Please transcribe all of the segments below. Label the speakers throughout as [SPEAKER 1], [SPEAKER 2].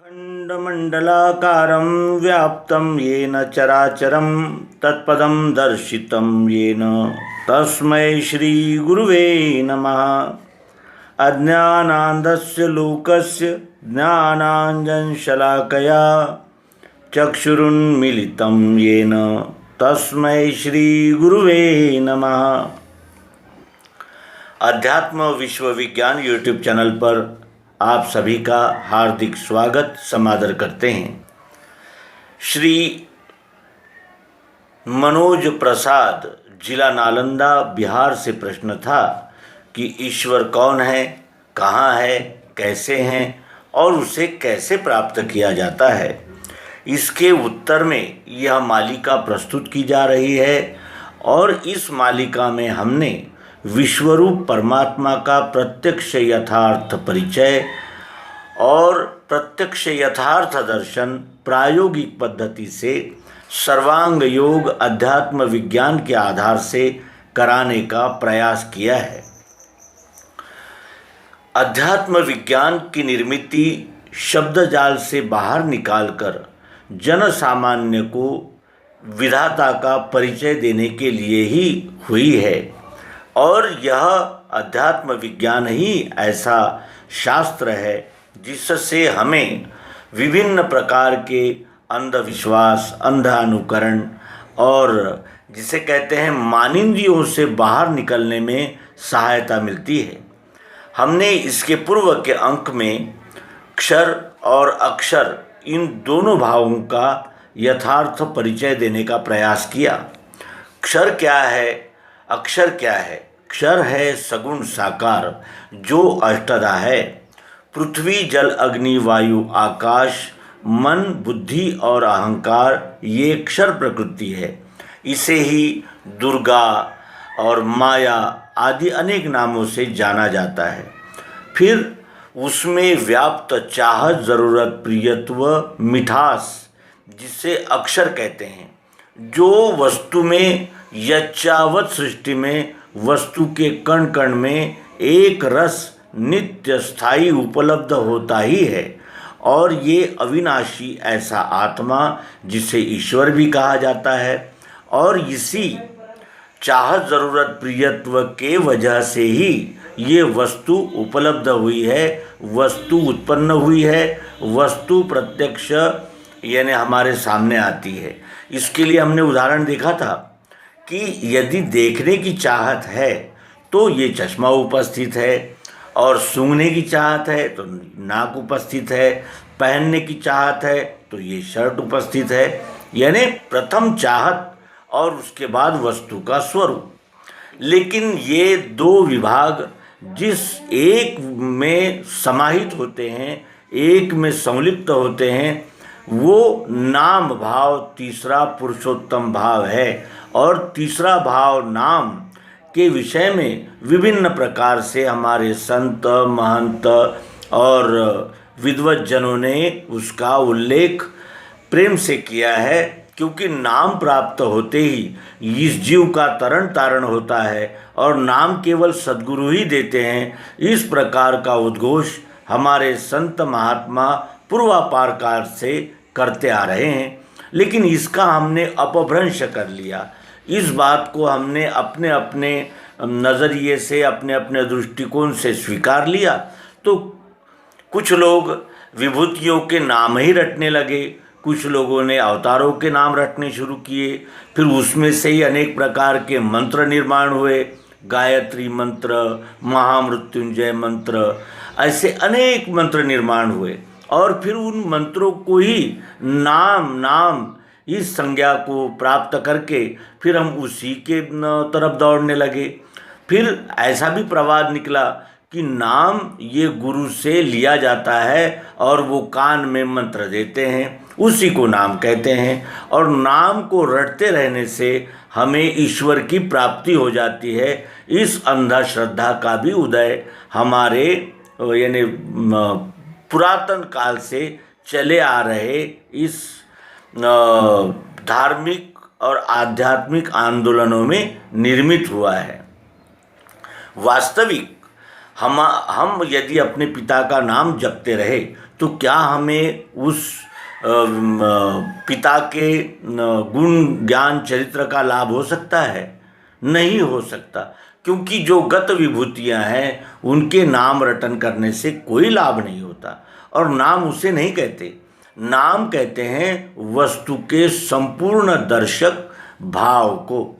[SPEAKER 1] खण्डमण्डलाकारं व्याप्तं येन चराचरं तत्पदं दर्शितं येन तस्मै श्रीगुरुवे नमः। अज्ञानान्धस्य लोकस्य ज्ञानाञ्जनशलाकया चक्षुरुन्मीलितं येन तस्मै श्रीगुरुवे नमः। अध्यात्म विश्व विज्ञान यूट्यूब चैनल पर आप सभी का हार्दिक स्वागत समादर करते हैं। श्री मनोज प्रसाद, जिला नालंदा, बिहार से प्रश्न था कि ईश्वर कौन है, कहाँ है, कैसे हैं और उसे कैसे प्राप्त किया जाता है। इसके उत्तर में यह मालिका प्रस्तुत की जा रही है और इस मालिका में हमने विश्वरूप परमात्मा का प्रत्यक्ष यथार्थ परिचय और प्रत्यक्ष यथार्थ दर्शन प्रायोगिक पद्धति से सर्वांग योग अध्यात्म विज्ञान के आधार से कराने का प्रयास किया है। अध्यात्म विज्ञान की निर्मिति शब्दजाल से बाहर निकालकर जन सामान्य को विधाता का परिचय देने के लिए ही हुई है और यह अध्यात्म विज्ञान ही ऐसा शास्त्र है जिससे हमें विभिन्न प्रकार के अंधविश्वास, अंधानुकरण और जिसे कहते हैं मानिंद्रियों से बाहर निकलने में सहायता मिलती है। हमने इसके पूर्व के अंक में क्षर और अक्षर इन दोनों भावों का यथार्थ परिचय देने का प्रयास किया। क्षर क्या है, अक्षर क्या है? क्षर है सगुण साकार जो अष्टधा है। पृथ्वी, जल, अग्नि, वायु, आकाश, मन, बुद्धि और अहंकार ये क्षर प्रकृति है। इसे ही दुर्गा और माया आदि अनेक नामों से जाना जाता है। फिर उसमें व्याप्त चाहत, ज़रूरत, प्रियत्व, मिठास जिसे अक्षर कहते हैं, जो वस्तु में यच्चावत सृष्टि में वस्तु के कण कण में एक रस नित्य स्थायी उपलब्ध होता ही है और ये अविनाशी ऐसा आत्मा जिसे ईश्वर भी कहा जाता है और इसी चाहत, ज़रूरत, प्रियत्व के वजह से ही ये वस्तु उपलब्ध हुई है, वस्तु उत्पन्न हुई है, वस्तु प्रत्यक्ष यानी हमारे सामने आती है। इसके लिए हमने उदाहरण देखा था कि यदि देखने की चाहत है तो ये चश्मा उपस्थित है और सूंघने की चाहत है तो नाक उपस्थित है, पहनने की चाहत है तो ये शर्ट उपस्थित है। यानी प्रथम चाहत और उसके बाद वस्तु का स्वरूप। लेकिन ये दो विभाग जिस एक में समाहित होते हैं, एक में संलिप्त होते हैं, वो नाम भाव तीसरा पुरुषोत्तम भाव है और तीसरा भाव नाम के विषय में विभिन्न प्रकार से हमारे संत, महंत और विद्वत जनों ने उसका उल्लेख प्रेम से किया है, क्योंकि नाम प्राप्त होते ही इस जीव का तरण तारण होता है और नाम केवल सद्गुरु ही देते हैं। इस प्रकार का उद्घोष हमारे संत महात्मा पूर्वापार काल से करते आ रहे हैं, लेकिन इसका हमने अपभ्रंश कर लिया। इस बात को हमने अपने अपने नज़रिए से, अपने अपने दृष्टिकोण से स्वीकार लिया तो कुछ लोग विभूतियों के नाम ही रटने लगे, कुछ लोगों ने अवतारों के नाम रटने शुरू किए, फिर उसमें से ही अनेक प्रकार के मंत्र निर्माण हुए, गायत्री मंत्र, महामृत्युंजय मंत्र, ऐसे अनेक मंत्र निर्माण हुए और फिर उन मंत्रों को ही नाम इस संज्ञा को प्राप्त करके फिर हम उसी के तरफ दौड़ने लगे। फिर ऐसा भी प्रवाद निकला कि नाम ये गुरु से लिया जाता है और वो कान में मंत्र देते हैं, उसी को नाम कहते हैं और नाम को रटते रहने से हमें ईश्वर की प्राप्ति हो जाती है। इस अंधश्रद्धा का भी उदय हमारे यानी पुरातन काल से चले आ रहे इस धार्मिक और आध्यात्मिक आंदोलनों में निर्मित हुआ है। वास्तविक हम यदि अपने पिता का नाम जपते रहे तो क्या हमें उस पिता के गुण ज्ञान चरित्र का लाभ हो सकता है? नहीं हो सकता, क्योंकि जो गत विभूतियां हैं उनके नाम रटन करने से कोई लाभ नहीं होता। और नाम उसे नहीं कहते, नाम कहते हैं वस्तु के संपूर्ण दर्शक भाव को।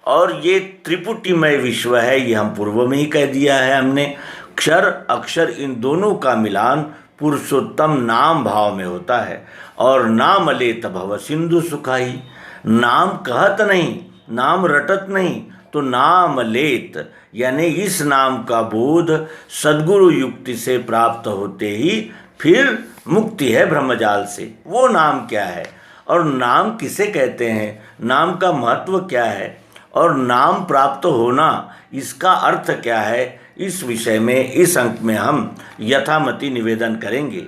[SPEAKER 1] और ये त्रिपुटीमय विश्व है, ये हम पूर्व में ही कह दिया है हमने। क्षर अक्षर इन दोनों का मिलान पुरुषोत्तम नाम भाव में होता है। और नाम लेत भव सिंधु सुखाई, नाम कहत नहीं, नाम रटत नहीं, तो नाम लेत यानी इस नाम का बोध सद्गुरु युक्ति से प्राप्त होते ही फिर मुक्ति है ब्रह्मजाल से। वो नाम क्या है और नाम किसे कहते हैं, नाम का महत्व क्या है और नाम प्राप्त होना इसका अर्थ क्या है, इस विषय में इस अंक में हम यथामति निवेदन करेंगे।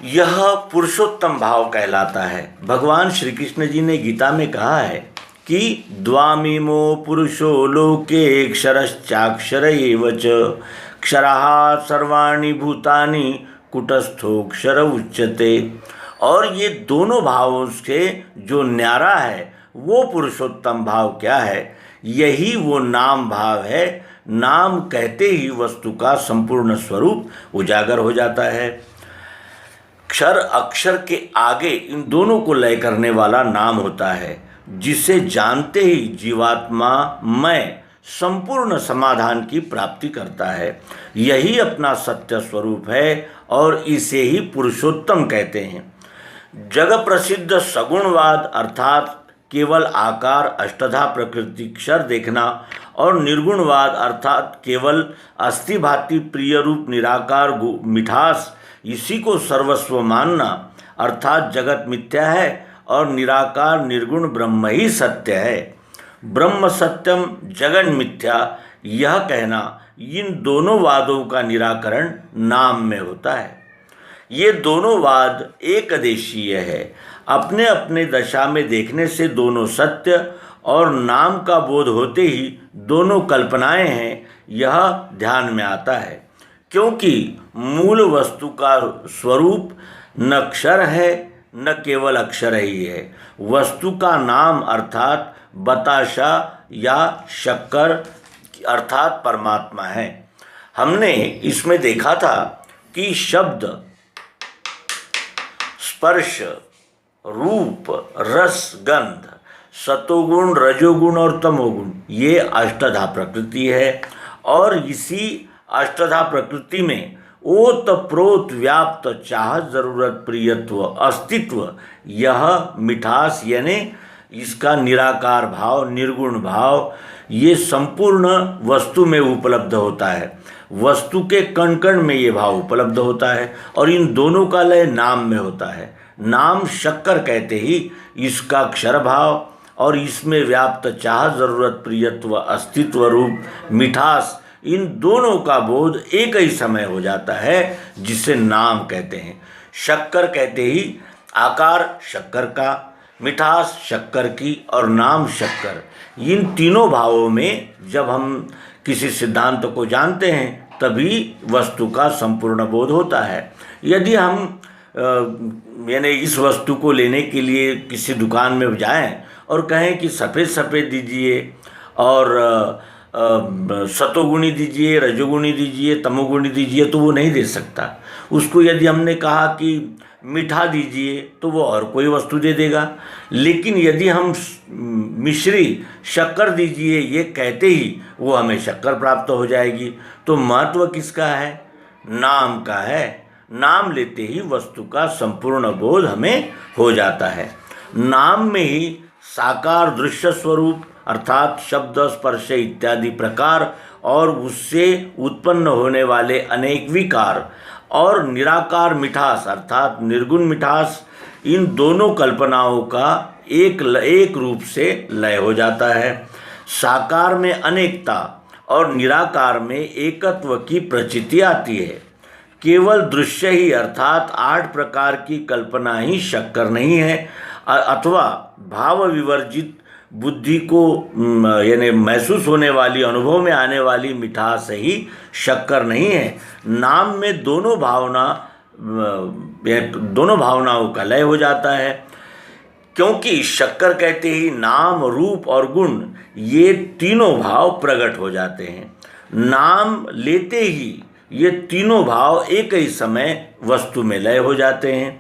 [SPEAKER 1] यह पुरुषोत्तम भाव कहलाता है। भगवान श्री कृष्ण जी ने गीता में कहा है कि द्वामिमो पुरुषो लोके क्षरश्चाक्षर एव च क्षरः सर्वाणि भूतानि कुटस्थोक्षर उच्यते। और ये दोनों भावों से जो न्यारा है वो पुरुषोत्तम भाव क्या है, यही वो नाम भाव है। नाम कहते ही वस्तु का संपूर्ण स्वरूप उजागर हो जाता है। क्षर अक्षर के आगे इन दोनों को लय करने वाला नाम होता है, जिसे जानते ही जीवात्मा मैं संपूर्ण समाधान की प्राप्ति करता है। यही अपना सत्य स्वरूप है और इसे ही पुरुषोत्तम कहते हैं। जग प्रसिद्ध सगुणवाद अर्थात केवल आकार अष्टधा प्रकृति क्षर देखना और निर्गुणवाद अर्थात केवल अस्थि भांति प्रिय रूप निराकार मिठास, इसी को सर्वस्व मानना अर्थात जगत मिथ्या है और निराकार निर्गुण ब्रह्म ही सत्य है। ब्रह्म सत्यम जगन मिथ्या, यह कहना इन दोनों वादों का निराकरण नाम में होता है। ये दोनों वाद एकदेशीय है, अपने अपने दशा में देखने से दोनों सत्य और नाम का बोध होते ही दोनों कल्पनाएं हैं, यह ध्यान में आता है। क्योंकि मूल वस्तु का स्वरूप न क्षर है न केवल अक्षर ही है। वस्तु का नाम अर्थात बताशा या शक्कर अर्थात परमात्मा है। हमने इसमें देखा था कि शब्द, स्पर्श, रूप, रस, गंध, सतोगुण, रजोगुण और तमोगुण, ये अष्टधा प्रकृति है। और इसी अष्टधा प्रकृति में ओत प्रोत व्याप्त चाहत जरूरत प्रियत्व अस्तित्व, यह मिठास यानी इसका निराकार भाव निर्गुण भाव, ये संपूर्ण वस्तु में उपलब्ध होता है। वस्तु के कण कण में ये भाव उपलब्ध होता है और इन दोनों का लय नाम में होता है। नाम शक्कर कहते ही इसका क्षर भाव और इसमें व्याप्त चाहत जरूरत प्रियत्व अस्तित्व रूप मिठास, इन दोनों का बोध एक ही समय हो जाता है, जिसे नाम कहते हैं। शक्कर कहते ही आकार शक्कर का, मिठास शक्कर की और नाम शक्कर, इन तीनों भावों में जब हम किसी सिद्धांत को जानते हैं तभी वस्तु का संपूर्ण बोध होता है। यदि हम यानी इस वस्तु को लेने के लिए किसी दुकान में जाएं और कहें कि सफ़ेद सफ़ेद दीजिए और सतोगुणी दीजिए, रजोगुणी दीजिए, तमोगुणी दीजिए, तो वो नहीं दे सकता। उसको यदि हमने कहा कि मीठा दीजिए तो वो और कोई वस्तु दे देगा। लेकिन यदि हम मिश्री शक्कर दीजिए ये कहते ही वो हमें शक्कर प्राप्त हो जाएगी। तो महत्व किसका है? नाम का है। नाम लेते ही वस्तु का संपूर्ण बोध हमें हो जाता है। नाम में ही साकार दृश्य स्वरूप अर्थात शब्द स्पर्श इत्यादि प्रकार और उससे उत्पन्न होने वाले अनेक विकार और निराकार मिठास अर्थात निर्गुण मिठास, इन दोनों कल्पनाओं का एक रूप से लय हो जाता है। साकार में अनेकता और निराकार में एकत्व की प्रचिति आती है। केवल दृश्य ही अर्थात 8 प्रकार की कल्पना ही शक्कर नहीं है, अथवा भाव विवर्जित बुद्धि को यानी महसूस होने वाली, अनुभव में आने वाली मिठास ही शक्कर नहीं है। नाम में दोनों भावनाओं का लय हो जाता है, क्योंकि शक्कर कहते ही नाम, रूप और गुण ये तीनों भाव प्रकट हो जाते हैं। नाम लेते ही ये तीनों भाव एक ही समय वस्तु में लय हो जाते हैं।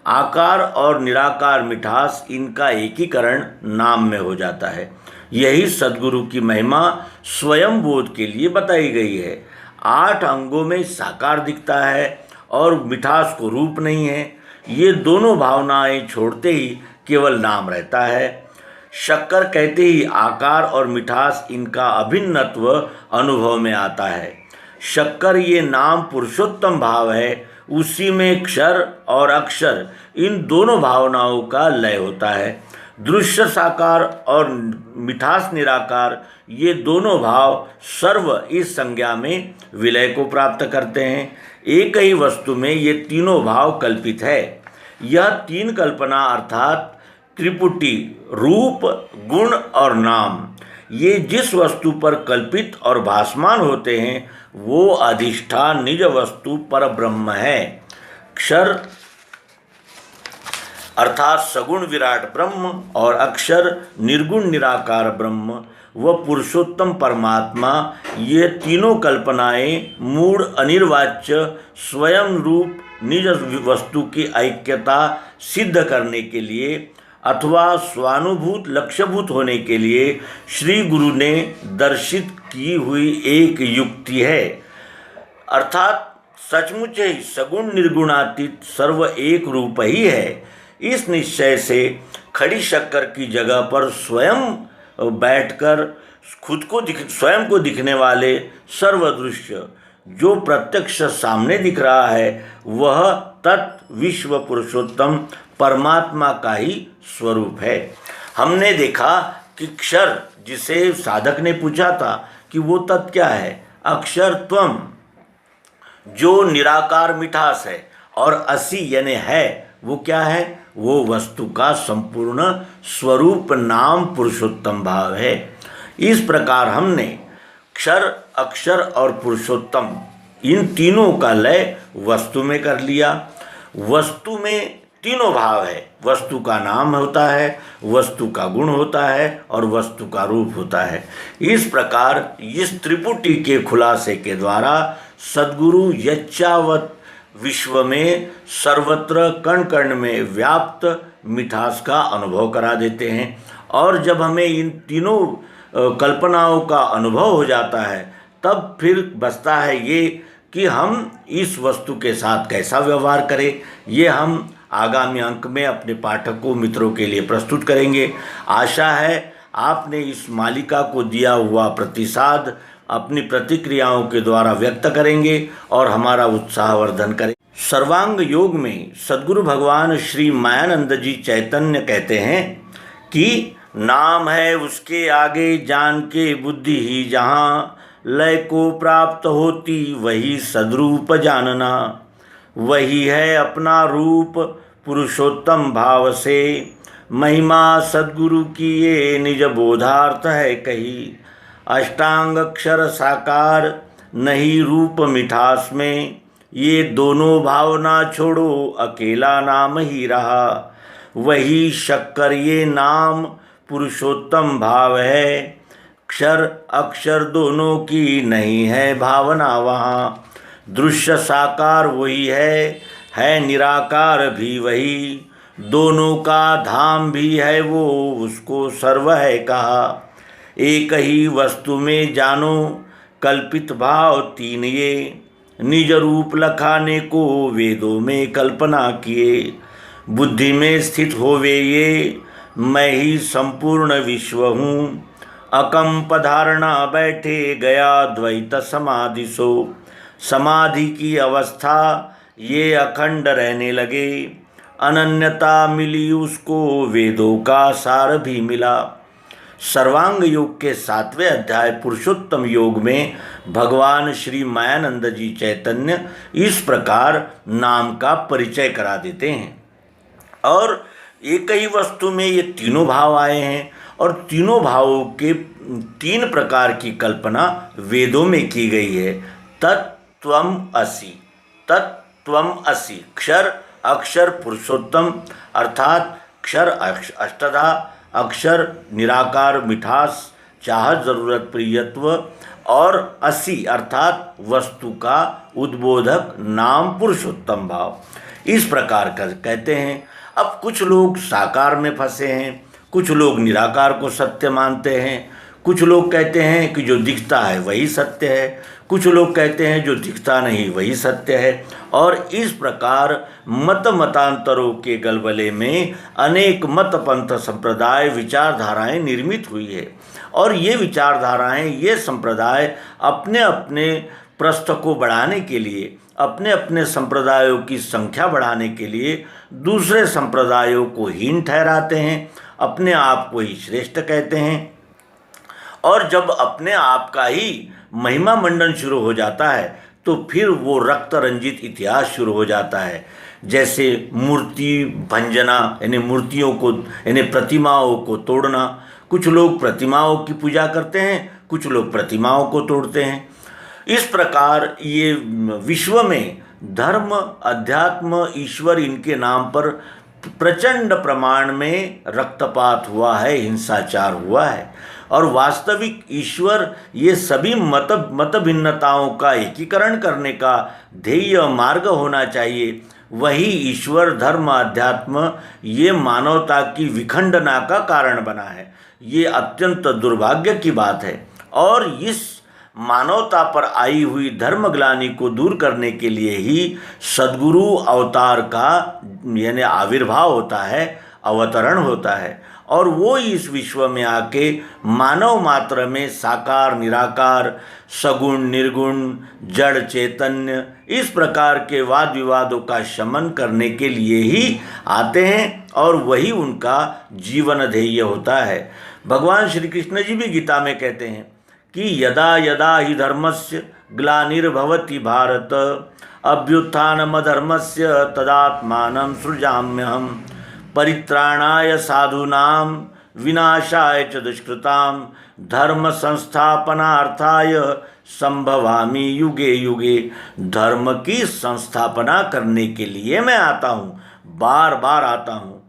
[SPEAKER 1] आकार और निराकार मिठास, इनका एकीकरण नाम में हो जाता है। यही सद्गुरु की महिमा स्वयं बोध के लिए बताई गई है। 8 अंगों में साकार दिखता है और मिठास को रूप नहीं है। ये दोनों भावनाएं छोड़ते ही केवल नाम रहता है। शक्कर कहते ही आकार और मिठास, इनका अभिन्नत्व अनुभव में आता है। शक्कर ये नाम पुरुषोत्तम भाव है, उसी में क्षर और अक्षर, इन दोनों भावनाओं का लय होता है। दृश्य साकार और मिठास निराकार, ये दोनों भाव सर्व इस संज्ञा में विलय को प्राप्त करते हैं। एक ही वस्तु में ये तीनों भाव कल्पित है। यह 3 कल्पना अर्थात त्रिपुटी, रूप, गुण और नाम, ये जिस वस्तु पर कल्पित और भासमान होते हैं वो अधिष्ठान निज वस्तु पर ब्रह्म है। क्षर अर्थात सगुण विराट ब्रह्म और अक्षर निर्गुण निराकार ब्रह्म व पुरुषोत्तम परमात्मा, ये तीनों कल्पनाएं मूढ़ अनिर्वाच्य स्वयं रूप निज वस्तु की ऐक्यता सिद्ध करने के लिए अथवा स्वानुभूत लक्ष्यभूत होने के लिए श्री गुरु ने दर्शित की हुई एक युक्ति है। अर्थात सचमुच ही सगुण निर्गुणातीत सर्व एक रूप ही है। इस निश्चय से खड़ी शक्कर की जगह पर स्वयं बैठकर स्वयं को दिखने वाले सर्वदृश्य जो प्रत्यक्ष सामने दिख रहा है वह तत् विश्व पुरुषोत्तम परमात्मा का ही स्वरूप है। हमने देखा कि क्षर, जिसे साधक ने पूछा था कि वो तत् क्या है, अक्षर त्वम, जो निराकार मिठास है, और असि यानी है, वो क्या है, वो वस्तु का संपूर्ण स्वरूप नाम पुरुषोत्तम भाव है। इस प्रकार हमने क्षर, अक्षर और पुरुषोत्तम, इन तीनों का लय वस्तु में कर लिया। वस्तु में तीनों भाव है। वस्तु का नाम होता है, वस्तु का गुण होता है और वस्तु का रूप होता है। इस प्रकार इस त्रिपुटी के खुलासे के द्वारा सद्गुरु यच्चावत विश्व में सर्वत्र कण कण में व्याप्त मिठास का अनुभव करा देते हैं। और जब हमें इन तीनों कल्पनाओं का अनुभव हो जाता है तब फिर बचता है ये कि हम इस वस्तु के साथ कैसा व्यवहार करें। ये हम आगामी अंक में अपने पाठकों मित्रों के लिए प्रस्तुत करेंगे। आशा है आपने इस मालिका को दिया हुआ प्रतिसाद अपनी प्रतिक्रियाओं के द्वारा व्यक्त करेंगे और हमारा उत्साहवर्धन करें। सर्वांग योग में सद्गुरु भगवान श्री मायानंद जी चैतन्य कहते हैं कि नाम है उसके आगे जान के बुद्धि ही जहाँ, लय को प्राप्त होती वही सद्रूप जानना। वही है अपना रूप पुरुषोत्तम भाव से, महिमा सद्गुरु की ये निज बोधार्थ है कही। अष्टांग अक्षर साकार नहीं रूप मिठास में, ये दोनों भावना छोड़ो अकेला नाम ही रहा। वही शक्कर ये नाम पुरुषोत्तम भाव है, क्षर अक्षर दोनों की नहीं है भावना वहाँ। दृश्य साकार वही है निराकार भी वही, दोनों का धाम भी है वो उसको सर्व है कहा। एक ही वस्तु में जानो कल्पित भाव 3 ये, निज रूप लखाने को वेदों में कल्पना किए। बुद्धि में स्थित होवे ये मैं ही संपूर्ण विश्व हूँ, अकंप धारणा बैठे गया द्वैत समाधि सो। समाधि की अवस्था ये अखंड रहने लगे, अनन्यता मिली उसको वेदों का सार भी मिला। सर्वांग योग के 7वें अध्याय पुरुषोत्तम योग में भगवान श्री मायानंद जी चैतन्य इस प्रकार नाम का परिचय करा देते हैं। और एक ही वस्तु में ये तीनों भाव आए हैं और तीनों भावों के तीन प्रकार की कल्पना वेदों में की गई है। तत्त्वम असि, तत्त्वम असि, क्षर अक्षर पुरुषोत्तम अर्थात क्षर अष्टधा, अक्षर निराकार मिठास चाहत जरूरत प्रियत्व और असि अर्थात वस्तु का उद्बोधक नाम पुरुषोत्तम भाव, इस प्रकार का कहते हैं। अब कुछ लोग साकार में फंसे हैं, कुछ लोग निराकार को सत्य मानते हैं, कुछ लोग कहते हैं कि जो दिखता है वही सत्य है, कुछ लोग कहते हैं जो दिखता नहीं वही सत्य है। और इस प्रकार मतांतरों के गलबले में अनेक मत पंथ संप्रदाय विचारधाराएं निर्मित हुई है और ये विचारधाराएं, ये संप्रदाय अपने अपने प्रस्थ को बढ़ाने के लिए, अपने अपने संप्रदायों की संख्या बढ़ाने के लिए दूसरे संप्रदायों को हीन ठहराते हैं, अपने आप को ही श्रेष्ठ कहते हैं। और जब अपने आप का ही महिमा मंडन शुरू हो जाता है तो फिर वो रक्त रंजित इतिहास शुरू हो जाता है। जैसे मूर्ति भंजना यानी मूर्तियों को यानी प्रतिमाओं को तोड़ना, कुछ लोग प्रतिमाओं की पूजा करते हैं, कुछ लोग प्रतिमाओं को तोड़ते हैं। इस प्रकार ये विश्व में धर्म अध्यात्म ईश्वर इनके नाम पर प्रचंड प्रमाण में रक्तपात हुआ है, हिंसाचार हुआ है। और वास्तविक ईश्वर ये सभी मत भिन्नताओं का एकीकरण करने का ध्येय मार्ग होना चाहिए। वही ईश्वर धर्म अध्यात्म ये मानवता की विखंडना का कारण बना है। ये अत्यंत दुर्भाग्य की बात है और इस मानवता पर आई हुई धर्मग्लानि को दूर करने के लिए ही सद्गुरु अवतार का यानी आविर्भाव होता है, अवतरण होता है। और वो इस विश्व में आके मानव मात्र में साकार निराकार, सगुण निर्गुण, जड़ चैतन्य, इस प्रकार के वाद विवादों का शमन करने के लिए ही आते हैं और वही उनका जीवन ध्येय होता है। भगवान श्री कृष्ण जी भी गीता में कहते हैं कि यदा यदा हि धर्मस्य ग्लानिर्भवति भारत अभ्युत्थानमधर्मस्य तदात्मानं सृजाम्यहम् परित्राणाय साधूनां विनाशाय च दुष्कृतां धर्म संस्थापनार्थाय संभवामि युगे युगे। धर्म की संस्थापना करने के लिए मैं आता हूँ, बार बार आता हूँ।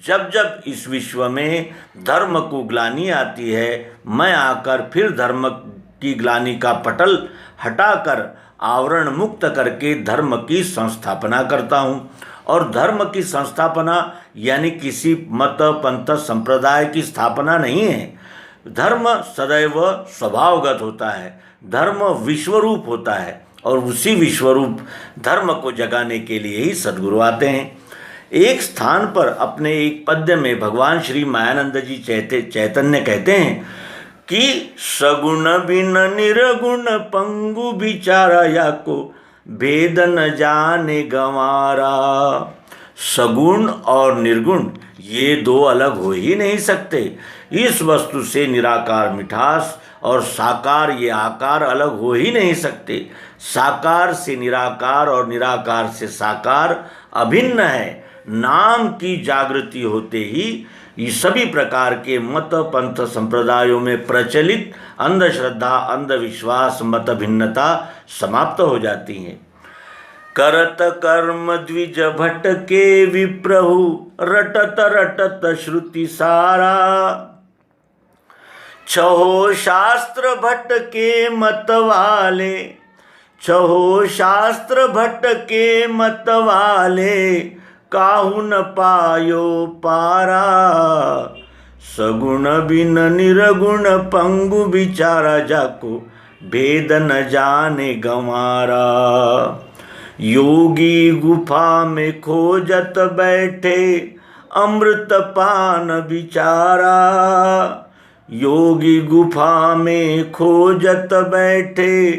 [SPEAKER 1] जब जब इस विश्व में धर्म को ग्लानि आती है, मैं आकर फिर धर्म की ग्लानि का पटल हटाकर आवरण मुक्त करके धर्म की संस्थापना करता हूँ। और धर्म की संस्थापना यानी किसी मत पंथ संप्रदाय की स्थापना नहीं है। धर्म सदैव स्वभावगत होता है, धर्म विश्वरूप होता है और उसी विश्वरूप धर्म को जगाने के लिए ही सद्गुरु आते हैं। एक स्थान पर अपने एक पद्य में भगवान श्री मायानंद जी चैतन्य कहते हैं कि सगुण बिन निर्गुण पंगु बिचारा या को भेद न जाने गंवारा। सगुण और निर्गुण ये दो अलग हो ही नहीं सकते। इस वस्तु से निराकार मिठास और साकार ये आकार अलग हो ही नहीं सकते। साकार से निराकार और निराकार से साकार अभिन्न है। नाम की जागृति होते ही ये सभी प्रकार के मत पंथ संप्रदायों में प्रचलित अंधश्रद्धा अंधविश्वास मत भिन्नता समाप्त हो जाती हैं। करत कर्म द्विज भट्ट के विप्रहु रटत रटत श्रुति सारा। छहो शास्त्र भट्ट के मत वाले, छहो शास्त्र भट्ट के मत वाले काहू न पायो पारा। सगुण बिन निर्गुण पंगु बिचारा जाको भेद न जाने गंवारा। योगी गुफा में खोजत बैठे अमृत पान बिचारा। योगी गुफा में खोजत बैठे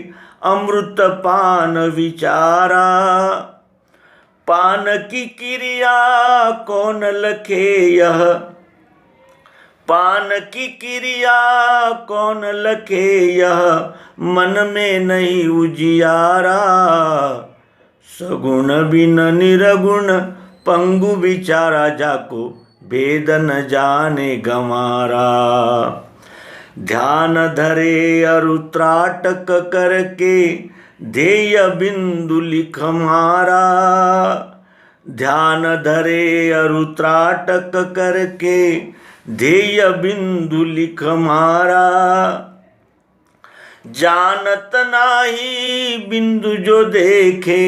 [SPEAKER 1] अमृत पान विचारा। पान की क्रिया कौन लखे यह, पान की क्रिया कौन लखे यह मन में नहीं उजियारा। सगुण बिन निर्गुण पंगु बिचारा जाको भेद न जाने गंवारा। ध्यान धरे अरु त्राटक करके ध्येय बिंदु लिख मारा। ध्यान धरे अरु त्राटक करके ध्येय बिंदु लिख मारा। जानत नाही बिंदु जो देखे,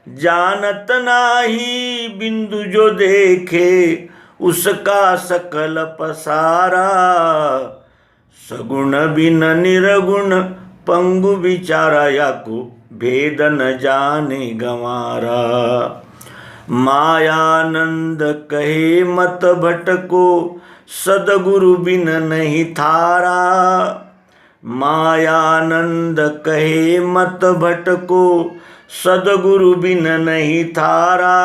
[SPEAKER 1] जानत नाही बिंदु जो देखे, उसका सकल पसारा। सगुण बिन निरगुण पंगु विचारा, याको भेद न जाने गंवारा। मायानंद कहे मत भटको, सदगुरु बिन नहीं थारा। मायानंद कहे मत भटको, सदगुरु बिन नहीं थारा।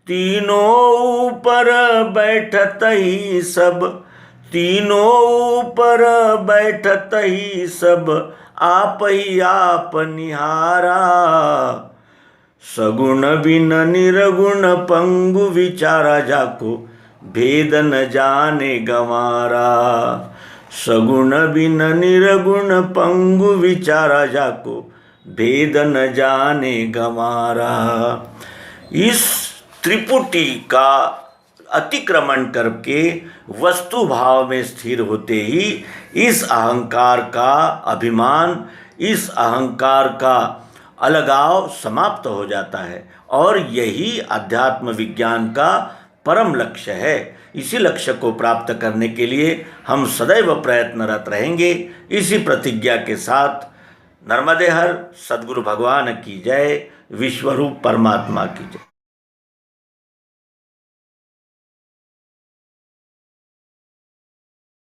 [SPEAKER 1] तीनों ऊपर बैठत ही सब, तीनों ऊपर बैठत ही सब, आप ही आप निहारा। सगुण बिन निरगुण पंगु विचारा, जाको भेद न जाने गंवारा। सगुण बिन निरगुण पंगु विचारा, जाको भेद न जाने गंवारा। इस त्रिपुटी का अतिक्रमण करके वस्तु भाव में स्थिर होते ही इस अहंकार का अभिमान, इस अहंकार का अलगाव समाप्त हो जाता है और यही अध्यात्म विज्ञान का परम लक्ष्य है। इसी लक्ष्य को प्राप्त करने के लिए हम सदैव प्रयत्नरत रहेंगे। इसी प्रतिज्ञा के साथ नर्मदे हर सद्गुरु भगवान की जय, विश्वरूप परमात्मा की जय।